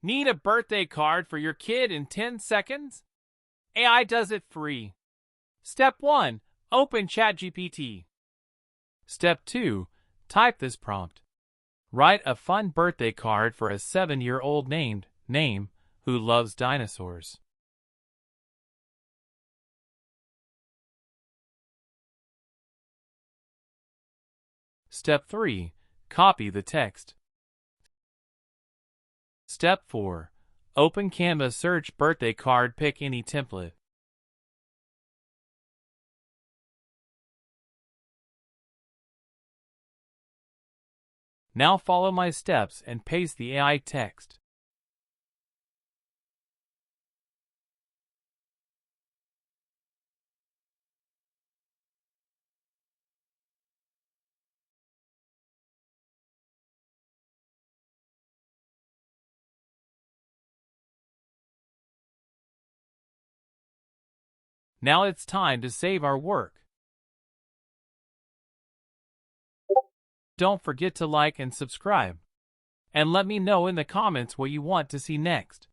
Need a birthday card for your kid in 10 seconds? AI does it free. Step 1. Open ChatGPT. Step 2. Type this prompt. Write a fun birthday card for a 7-year-old named Name who loves dinosaurs. Step 3. Copy the text. Step 4. Open Canva, search birthday card, pick any template. Now follow my steps and paste the AI text. Now it's time to save our work. Don't forget to like and subscribe. And let me know in the comments what you want to see next.